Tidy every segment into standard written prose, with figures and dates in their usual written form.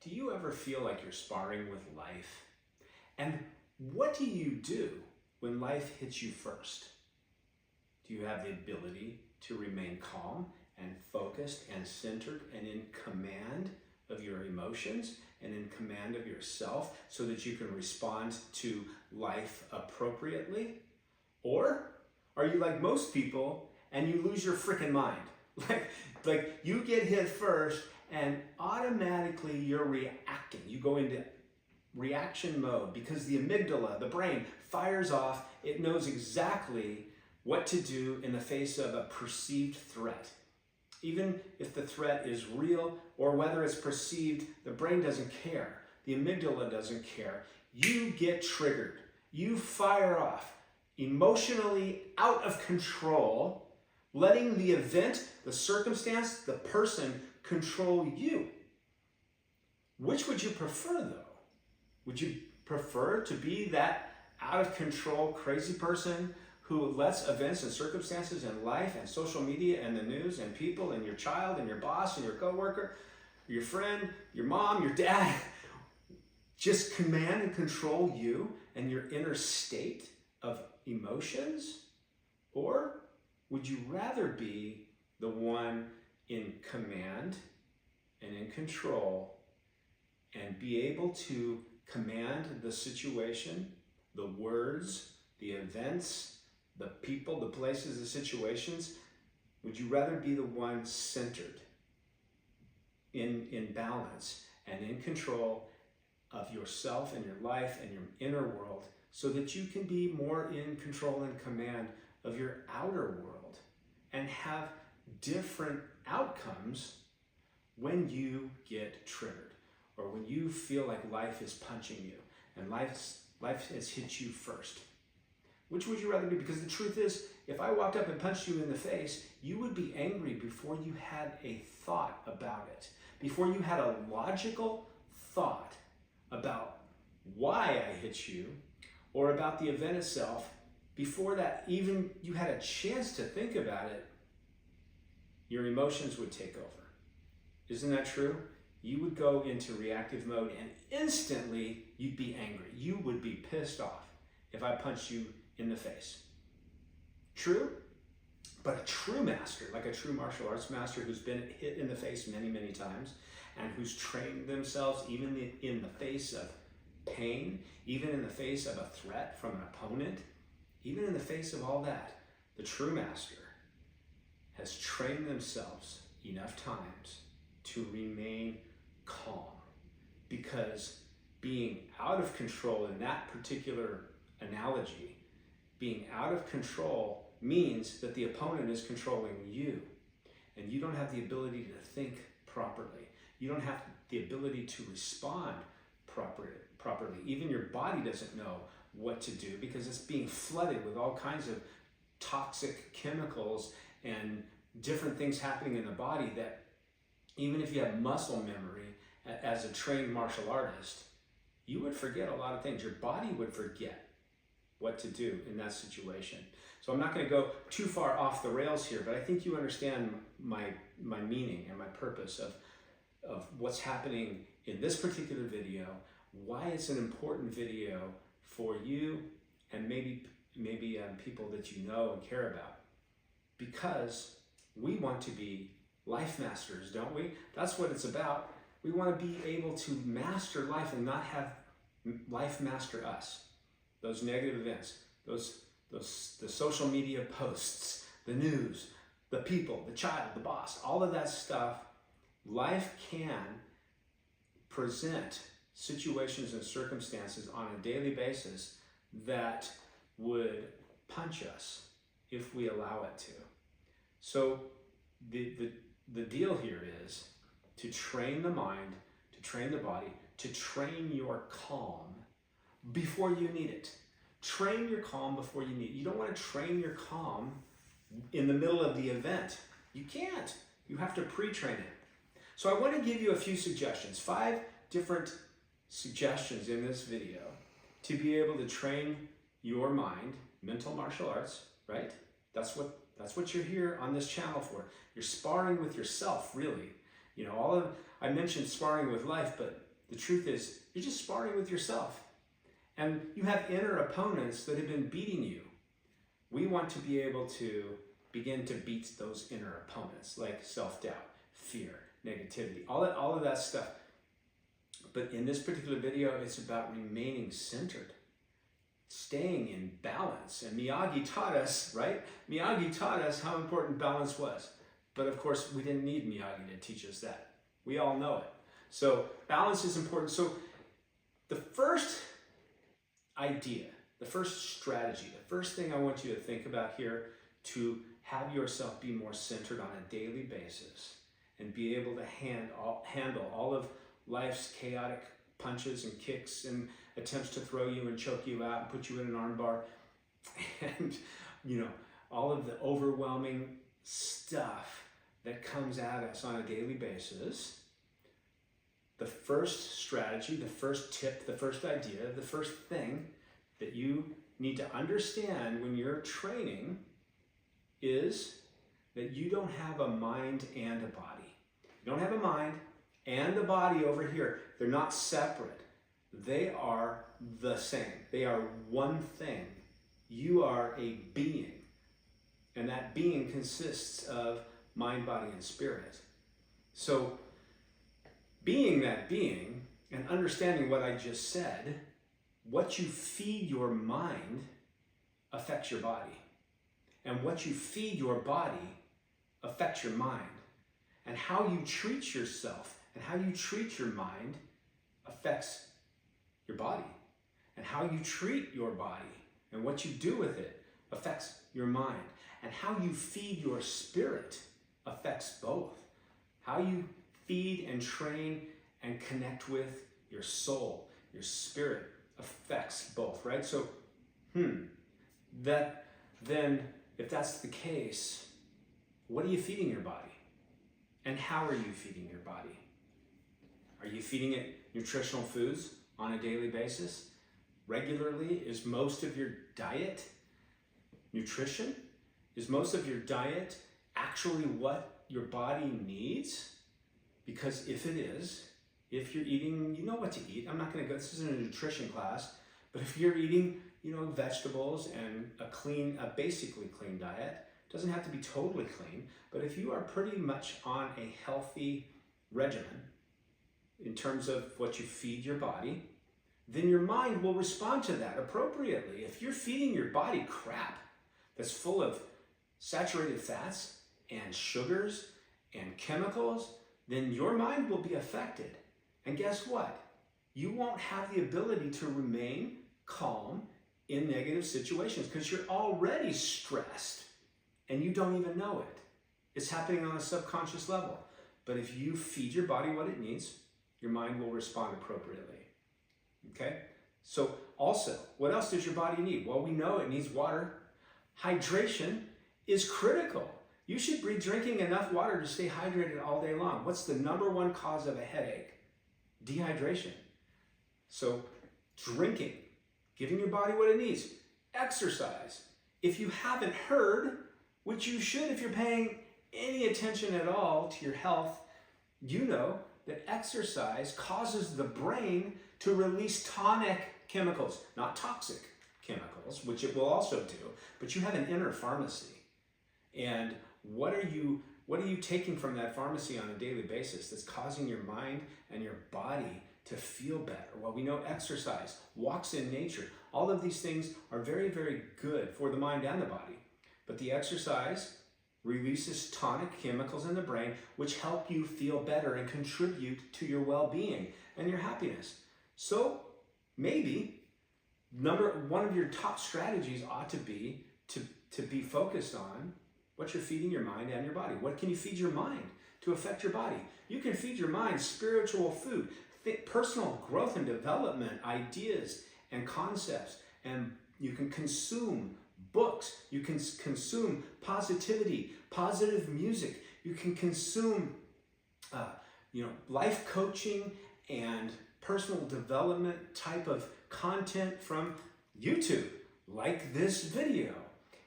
Do you ever feel like you're sparring with life? And what do you do when life hits you first? Do you have the ability to remain calm and focused and centered and in command of your emotions and in command of yourself so that you can respond to life appropriately? Or are you like most people and you lose your freaking mind? Like you get hit first and automatically you're reacting. You go into reaction mode because the amygdala, the brain, fires off. It knows exactly what to do in the face of a perceived threat. Even if the threat is real or whether it's perceived, the brain doesn't care. The amygdala doesn't care. You get triggered. You fire off, emotionally out of control, letting the event, the circumstance, the person control you. Which would you prefer though? Would you prefer to be that out of control crazy person who lets events and circumstances in life and social media and the news and people and your child and your boss and your coworker, your friend, your mom, your dad, just command and control you and your inner state of emotions? Or would you rather be the one in command and in control and be able to command the situation, the words, the events, the people, the places, the situations? Would you rather be the one centered, in balance, and in control of yourself and your life and your inner world so that you can be more in control and command of your outer world and have different outcomes when you get triggered or when you feel like life is punching you and life has hit you first? Which would you rather be? Because the truth is, if I walked up and punched you in the face, you would be angry before you had a thought about it, before you had a logical thought about why I hit you or about the event itself. Before that, even you had a chance to think about it, your emotions would take over. Isn't that true? You would go into reactive mode and instantly you'd be angry. You would be pissed off if I punched you in the face. True? But a true master, like a true martial arts master who's been hit in the face many, many times and who's trained themselves even in the face of pain, even in the face of a threat from an opponent, even in the face of all that, the true master has trained themselves enough times to remain calm, because being out of control in that particular analogy, being out of control means that the opponent is controlling you and you don't have the ability to think properly. You don't have the ability to respond properly. Even your body doesn't know what to do because it's being flooded with all kinds of toxic chemicals and different things happening in the body that even if you have muscle memory as a trained martial artist, you would forget a lot of things. Your body would forget what to do in that situation. So I'm not going to go too far off the rails here, but I think you understand my meaning and my purpose of what's happening in this particular video, why it's an important video for you and maybe people that you know and care about. Because we want to be life masters, don't we? That's what it's about. We want to be able to master life and not have life master us. Those negative events, the social media posts, the news, the people, the child, the boss, all of that stuff. Life can present situations and circumstances on a daily basis that would punch us if we allow it to. So the deal here is to train the mind, to train the body, to train your calm before you need it. Train your calm before you need it. You don't want to train your calm in the middle of the event. You can't. You have to pre-train it. So I want to give you a few suggestions, 5 different suggestions in this video to be able to train your mind, mental martial arts, right? That's what you're here on this channel for. You're sparring with yourself, really. You know, I mentioned sparring with life, but The truth is, you're just sparring with yourself. And you have inner opponents that have been beating you. We want to be able to begin to beat those inner opponents, like self-doubt, fear, negativity, all of that stuff. But in this particular video, it's about remaining centered, staying in balance. And Miyagi taught us, right? Miyagi taught us how important balance was. But of course, we didn't need Miyagi to teach us that. We all know it. So balance is important. So the first idea, the first strategy, the first thing I want you to think about here to have yourself be more centered on a daily basis and be able to handle all of life's chaotic punches and kicks and attempts to throw you and choke you out and put you in an armbar and, you know, all of the overwhelming stuff that comes at us on a daily basis. The first strategy, the first tip, the first idea, the first thing that you need to understand when you're training is that you don't have a mind and a body. You don't have a mind and a body over here. They're not separate. They are the same. They are one thing. You are a being. And that being consists of mind, body, and spirit. So being that being and understanding what I just said, what you feed your mind affects your body. And what you feed your body affects your mind. And how you treat yourself and how you treat your mind affects your body. And how you treat your body and what you do with it affects your mind. And how you feed your spirit affects both. How you feed and train and connect with your soul, your spirit affects both, right? So, that then, if that's the case, what are you feeding your body? And how are you feeding your body? Are you feeding it nutritional foods on a daily basis? Regularly? Is most of your diet nutrition? Is most of your diet actually what your body needs? Because if it is, if you're eating, you know what to eat. I'm not going to go, this isn't a nutrition class, but if you're eating, you know, vegetables and a basically clean diet, doesn't have to be totally clean, but if you are pretty much on a healthy regimen in terms of what you feed your body, then your mind will respond to that appropriately. If you're feeding your body crap that's full of saturated fats and sugars and chemicals, then your mind will be affected. And guess what? You won't have the ability to remain calm in negative situations because you're already stressed and you don't even know it. It's happening on a subconscious level. But if you feed your body what it needs, your mind will respond appropriately. Okay? So also, what else does your body need? Well, we know it needs water. Hydration is critical. You should be drinking enough water to stay hydrated all day long. What's the number one cause of a headache? Dehydration. So drinking, giving your body what it needs. Exercise. If you haven't heard, which you should if you're paying any attention at all to your health, you know that exercise causes the brain to release tonic chemicals, not toxic chemicals, which it will also do, but you have an inner pharmacy. And what are you taking from that pharmacy on a daily basis that's causing your mind and your body to feel better? Well, we know exercise, walks in nature, all of these things are very, very good for the mind and the body. But the exercise releases tonic chemicals in the brain, which help you feel better and contribute to your well-being and your happiness. So maybe one of your top strategies ought to be to be focused on what you're feeding your mind and your body. What can you feed your mind to affect your body? You can feed your mind spiritual food, personal growth and development, ideas and concepts, and you can consume books, you can consume positivity, positive music, you can consume life coaching and personal development type of content from YouTube, like this video.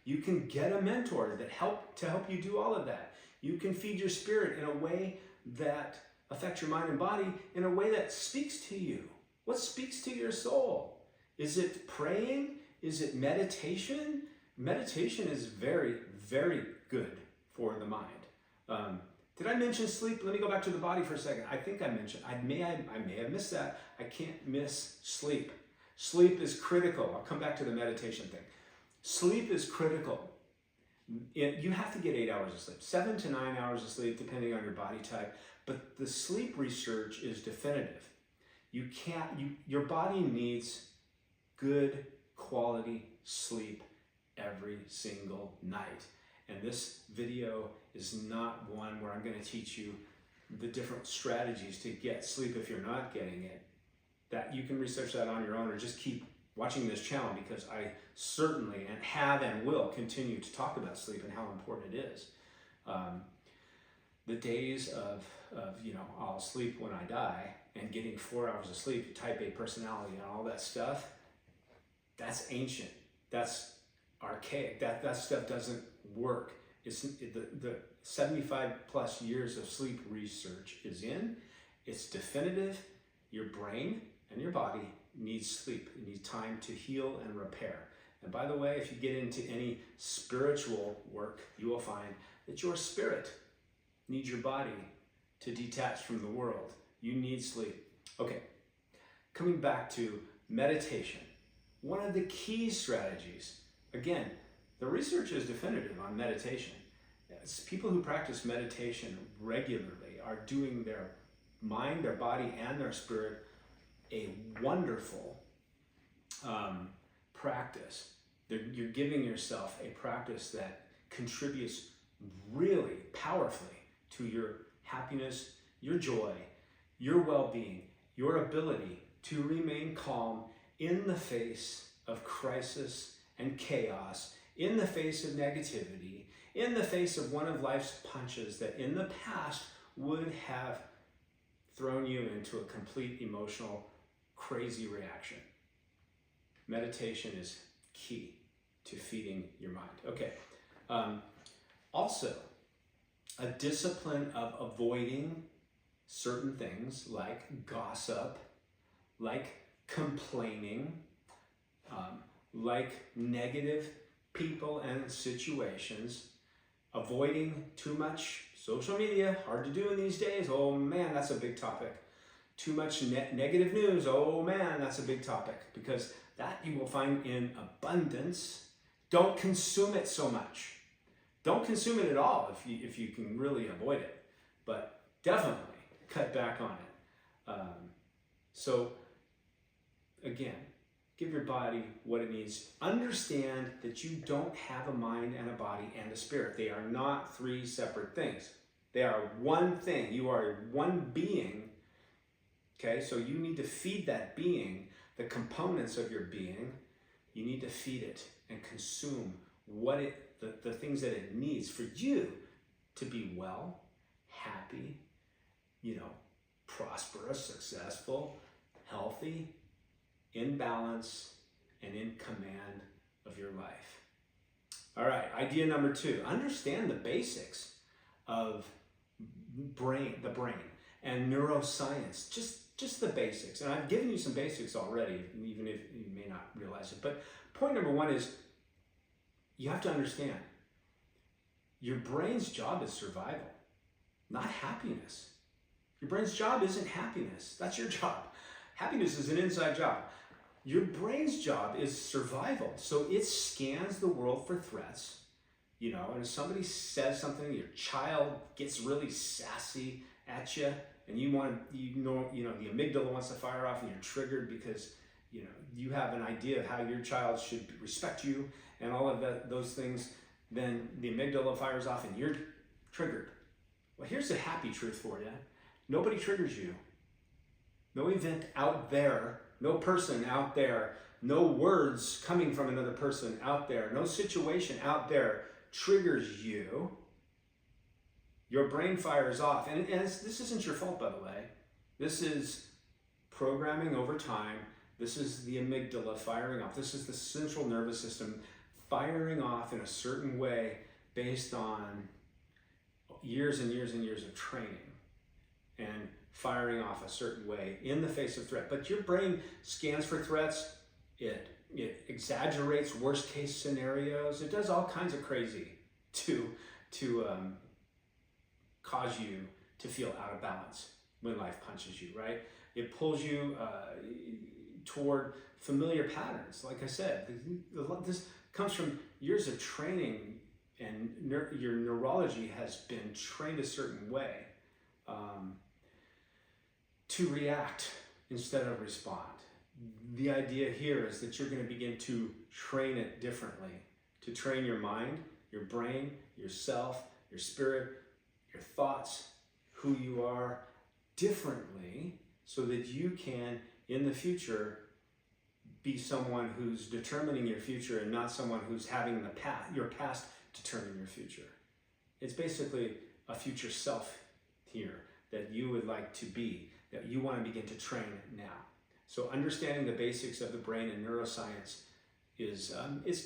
You can get a mentor to help you do all of that. You can feed your spirit in a way that affect your mind and body in a way that speaks to you. What speaks to your soul? Is it praying? Is it meditation? Meditation is very, very good for the mind. Did I mention sleep? Let me go back to the body for a second. I think I mentioned, I may have missed that. I can't miss sleep. Sleep is critical. I'll come back to the meditation thing. Sleep is critical. You have to get 8 hours of sleep, 7 to 9 hours of sleep, depending on your body type. But the sleep research is definitive. Your body needs good quality sleep every single night. And this video is not one where I'm going to teach you the different strategies to get sleep if you're not getting it. That you can research that on your own, or just keep watching this channel, because I certainly have and will continue to talk about sleep and how important it is. The days of I'll sleep when I die and getting 4 hours of sleep, type A personality and all that stuff, that's ancient. That's archaic. That stuff doesn't work. The 75 plus years of sleep research is in. It's definitive. Your brain and your body needs sleep. It needs time to heal and repair. And by the way, if you get into any spiritual work, you will find that your spirit needs your body to detach from the world. You need sleep. Okay, coming back to meditation. One of the key strategies, again, the research is definitive on meditation. People who practice meditation regularly are doing their mind, their body, and their spirit a wonderful practice. You're giving yourself a practice that contributes really powerfully to your happiness, your joy, your well-being, your ability to remain calm in the face of crisis and chaos, in the face of negativity, in the face of one of life's punches that in the past would have thrown you into a complete emotional crazy reaction. Meditation is key to feeding your mind. Okay. Also, a discipline of avoiding certain things like gossip, like complaining, like negative people and situations, avoiding too much social media, hard to do in these days. Oh man, that's a big topic. Too much negative news. Oh man, that's a big topic, because that you will find in abundance. Don't consume it so much. Don't consume it at all if you can really avoid it, but definitely cut back on it. So again, give your body what it needs. Understand that you don't have a mind and a body and a spirit. They are not three separate things. They are one thing. You are one being. Okay, so you need to feed that being, the components of your being. You need to feed it and consume the things that it needs for you to be well, happy, prosperous, successful, healthy, in balance, and in command of your life. All right, idea number 2, understand the basics of the brain and neuroscience, just the basics. And I've given you some basics already, even if you may not realize it. But point number 1 is you have to understand your brain's job is survival, not happiness. Your brain's job isn't happiness. That's your job. Happiness is an inside job. Your brain's job is survival. So it scans the world for threats, and if somebody says something, your child gets really sassy at you, and the amygdala wants to fire off, and you're triggered because, you have an idea of how your child should respect you and all of those things, then the amygdala fires off and you're triggered. Well, here's the happy truth for you. Nobody triggers you. No event out there, no person out there, no words coming from another person out there, no situation out there triggers you. Your brain fires off. And this isn't your fault, by the way. This is programming over time. This is the amygdala firing off. This is the central nervous system firing off in a certain way based on years and years and years of training. and firing off a certain way in the face of threat. But your brain scans for threats, it exaggerates worst case scenarios, it does all kinds of crazy to cause you to feel out of balance when life punches you, right? It pulls you toward familiar patterns. Like I said, this comes from years of training, and your neurology has been trained a certain way to react instead of respond. The idea here is that you're going to begin to train it differently, to train your mind, your brain, yourself, your spirit, your thoughts, who you are differently, so that you can, in the future, be someone who's determining your future and not someone who's having your past determine your future. It's basically a future self here that you would like to be, that you want to begin to train now. So understanding the basics of the brain and neuroscience is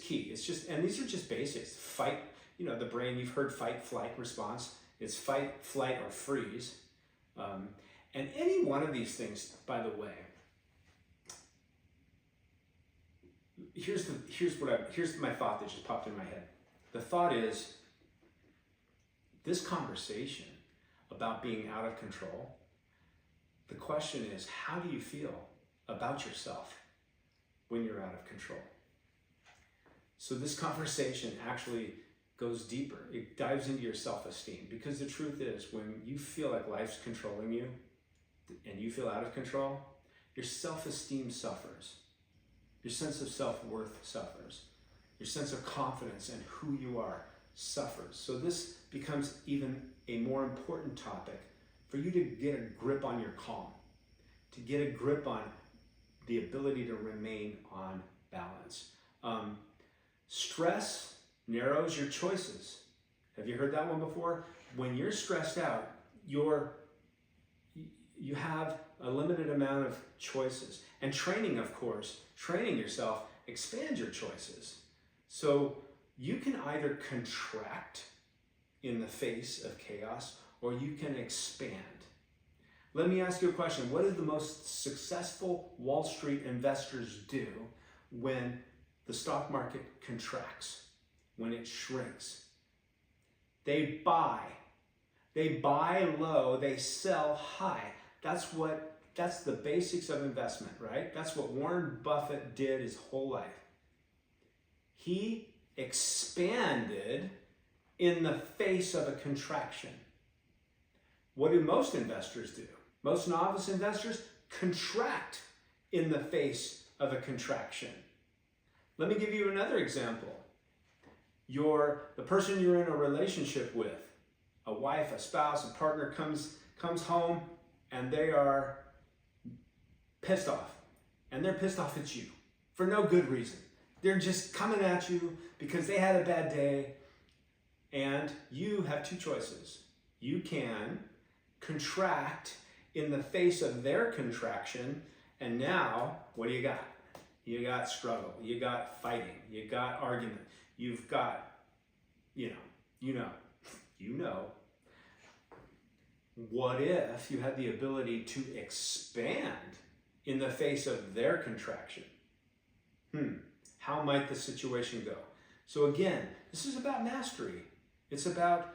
key. It's just, and these are just basics. Fight, the brain, you've heard fight, flight response. It's fight, flight, or freeze. And any one of these things, by the way, here's my thought that just popped in my head. The thought is, this conversation about being out of control, the question is, how do you feel about yourself when you're out of control? So this conversation actually goes deeper. It dives into your self-esteem, because the truth is, when you feel like life's controlling you and you feel out of control, your self-esteem suffers. Your sense of self-worth suffers. Your sense of confidence and who you are suffers. So this becomes even a more important topic for you to get a grip on your calm, to get a grip on the ability to remain on balance. Stress narrows your choices. Have you heard that one before? When you're stressed out, you have a limited amount of choices. And training, of course, training yourself expands your choices. So you can either contract in the face of chaos, or you can expand. Let me ask you a question. What do the most successful Wall Street investors do when the stock market contracts, when it shrinks? They buy. They buy low, they sell high. That's the basics of investment, right? That's what Warren Buffett did his whole life. He expanded in the face of a contraction. What do most investors do? Most novice investors contract in the face of a contraction. Let me give you another example. The person you're in a relationship with, a wife, a spouse, a partner comes home, and they are pissed off. And they're pissed off at you for no good reason. They're just coming at you because they had a bad day. And you have two choices. You can contract in the face of their contraction, and now, what do you got? You got struggle, you got fighting, you got argument, you've got, you know. What if you had the ability to expand in the face of their contraction? How might the situation go? So again, this is about mastery. It's about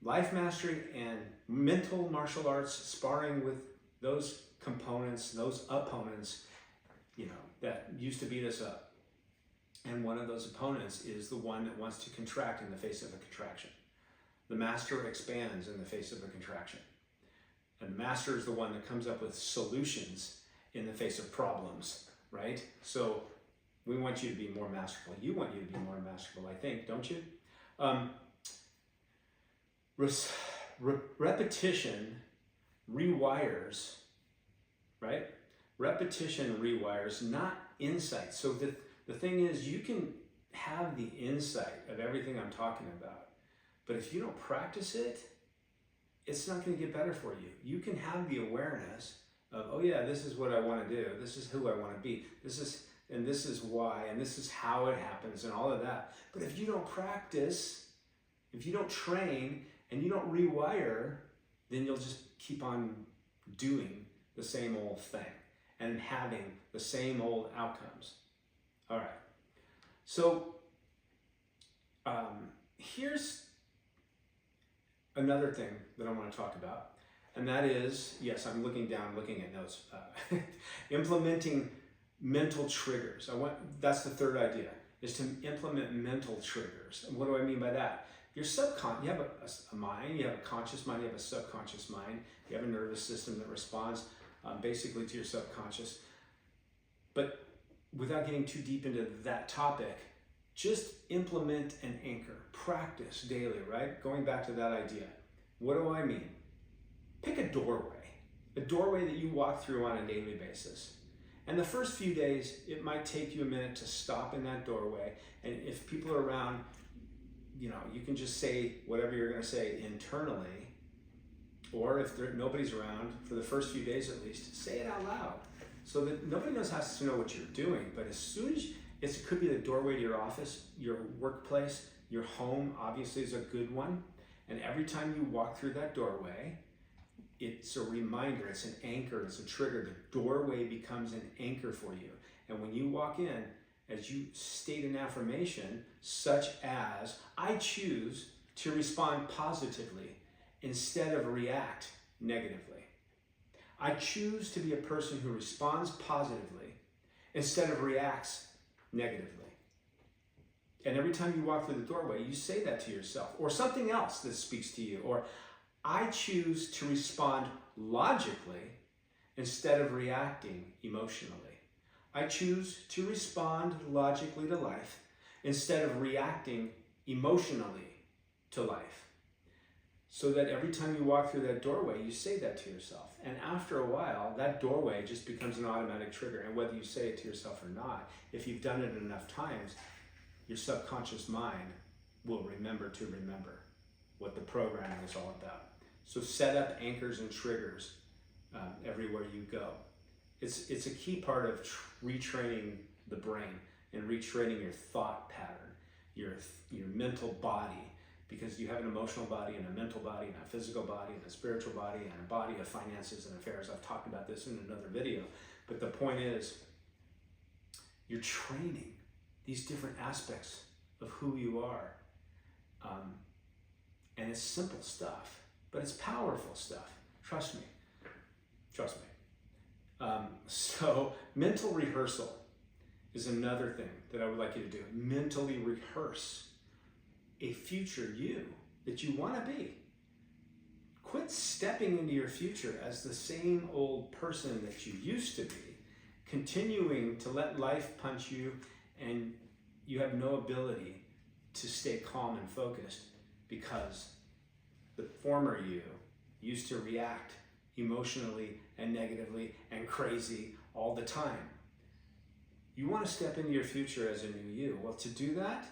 life mastery and mental martial arts, sparring with those components, those opponents, that used to beat us up. And one of those opponents is the one that wants to contract in the face of a contraction. The master expands in the face of a contraction. And the master is the one that comes up with solutions in the face of problems, right? So we want you to be more masterful. You want you to be more masterful, I think, don't you? Repetition rewires, right? Repetition rewires, not insight. So the thing is, you can have the insight of everything I'm talking about, but if you don't practice it, it's not going to get better for you. You can have the awareness of, oh yeah, this is what I want to do. This is who I want to be. This is why, and this is how it happens, and all of that. But if you don't practice, if you don't train, and you don't rewire, then you'll just keep on doing the same old thing and having the same old outcomes. All right. So here's another thing that I want to talk about, and that is, yes, I'm looking at notes, implementing mental triggers. That's the third idea, is to implement mental triggers. And what do I mean by that? You have a mind, you have a conscious mind, you have a subconscious mind, you have a nervous system that responds basically to your subconscious. But without getting too deep into that topic, just implement an anchor. Practice daily, right? Going back to that idea. What do I mean? Pick a doorway that you walk through on a daily basis. And the first few days, it might take you a minute to stop in that doorway. And if people are around, you can just say whatever you're going to say internally. Or if nobody's around, for the first few days at least, say it out loud. So that nobody has to know what you're doing. But as soon as it could be the doorway to your office, your workplace, your home obviously is a good one. And every time you walk through that doorway, it's a reminder, it's an anchor, it's a trigger. The doorway becomes an anchor for you. And when you walk in, as you state an affirmation, such as, I choose to respond positively instead of react negatively. I choose to be a person who responds positively instead of reacts negatively. And every time you walk through the doorway, you say that to yourself, or something else that speaks to you, or I choose to respond logically instead of reacting emotionally. I choose to respond logically to life instead of reacting emotionally to life. So that every time you walk through that doorway, you say that to yourself. And after a while, that doorway just becomes an automatic trigger. And whether you say it to yourself or not, if you've done it enough times, your subconscious mind will remember what the programming is all about. So set up anchors and triggers everywhere you go. It's a key part of retraining the brain and retraining your thought pattern, your mental body, because you have an emotional body and a mental body and a physical body and a spiritual body and a body of finances and affairs. I've talked about this in another video, but the point is, you're training these different aspects of who you are. And it's simple stuff, but it's powerful stuff. Trust me. So mental rehearsal is another thing that I would like you to do. Mentally rehearse a future you that you want to be. Quit stepping into your future as the same old person that you used to be, continuing to let life punch you, and you have no ability to stay calm and focused because the former you used to react emotionally and negatively and crazy all the time. You want to step into your future as a new you. Well, to do that,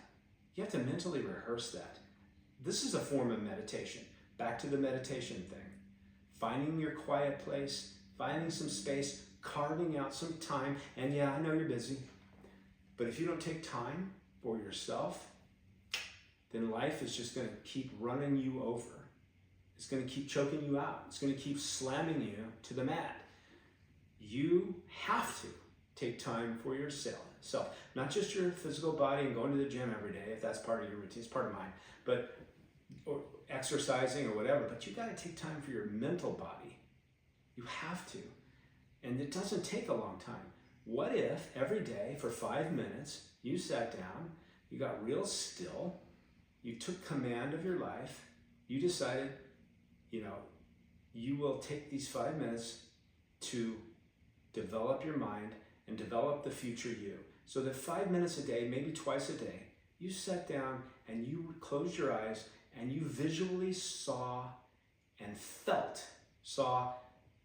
you have to mentally rehearse that. This is a form of meditation. Back to the meditation thing. Finding your quiet place, finding some space, carving out some time. And yeah, I know you're busy, but if you don't take time for yourself, then life is just going to keep running you over. It's going to keep choking you out. It's going to keep slamming you to the mat. You have to take time for yourself. Not just your physical body and going to the gym every day, if that's part of your routine, it's part of mine, or exercising or whatever, but you got to take time for your mental body. You have to. And it doesn't take a long time. What if every day for 5 minutes, you sat down, you got real still, you took command of your life, you decided, you will take these 5 minutes to develop your mind and develop the future you. So that 5 minutes a day, maybe twice a day, you sat down and you closed your eyes and you visually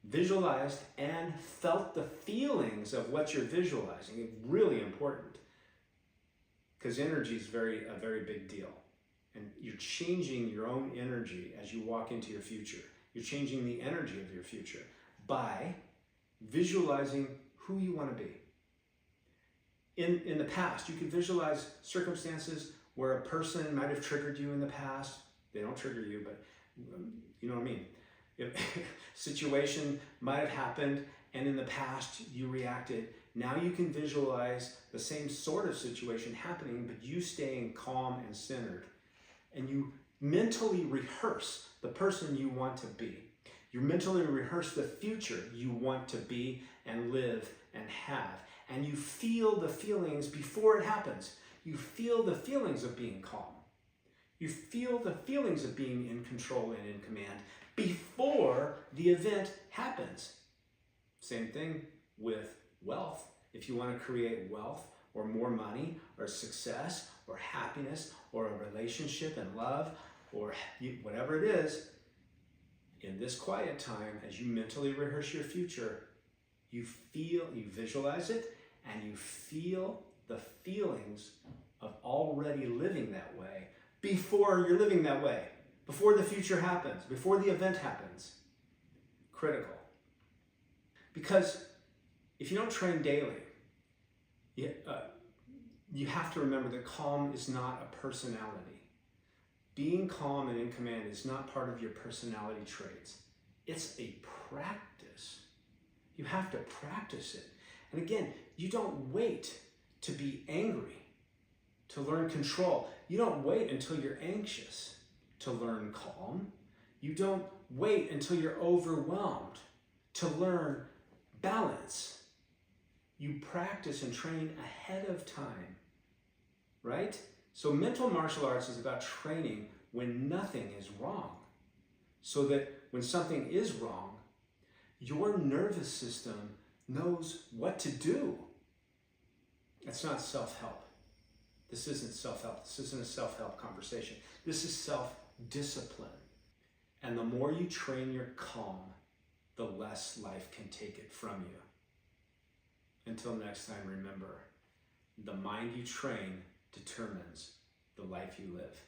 visualized and felt the feelings of what you're visualizing. It's really important because energy is a very big deal. And you're changing your own energy as you walk into your future. You're changing the energy of your future by visualizing who you want to be. In the past, you could visualize circumstances where a person might have triggered you in the past. They don't trigger you, but you know what I mean. If situation might have happened and in the past you reacted, now you can visualize the same sort of situation happening, but you staying calm and centered. And you mentally rehearse the person you want to be. You mentally rehearse the future you want to be and live and have. And you feel the feelings before it happens. You feel the feelings of being calm. You feel the feelings of being in control and in command before the event happens. Same thing with wealth. If you want to create wealth or more money or success or happiness or a relationship and love or whatever it is, in this quiet time, as you mentally rehearse your future, you visualize it, and you feel the feelings of already living that way before you're living that way, before the future happens, before the event happens. Critical. Because if you don't train daily, you have to remember that calm is not a personality. Being calm and in command is not part of your personality traits. It's a practice. You have to practice it. And again, you don't wait to be angry to learn control. You don't wait until you're anxious to learn calm. You don't wait until you're overwhelmed to learn balance. You practice and train ahead of time, right? So mental martial arts is about training when nothing is wrong, so that when something is wrong, your nervous system knows what to do. It's not self-help. This isn't self-help. This isn't a self-help conversation. This is self-discipline. And the more you train your calm, the less life can take it from you. Until next time, remember, the mind you train determines the life you live.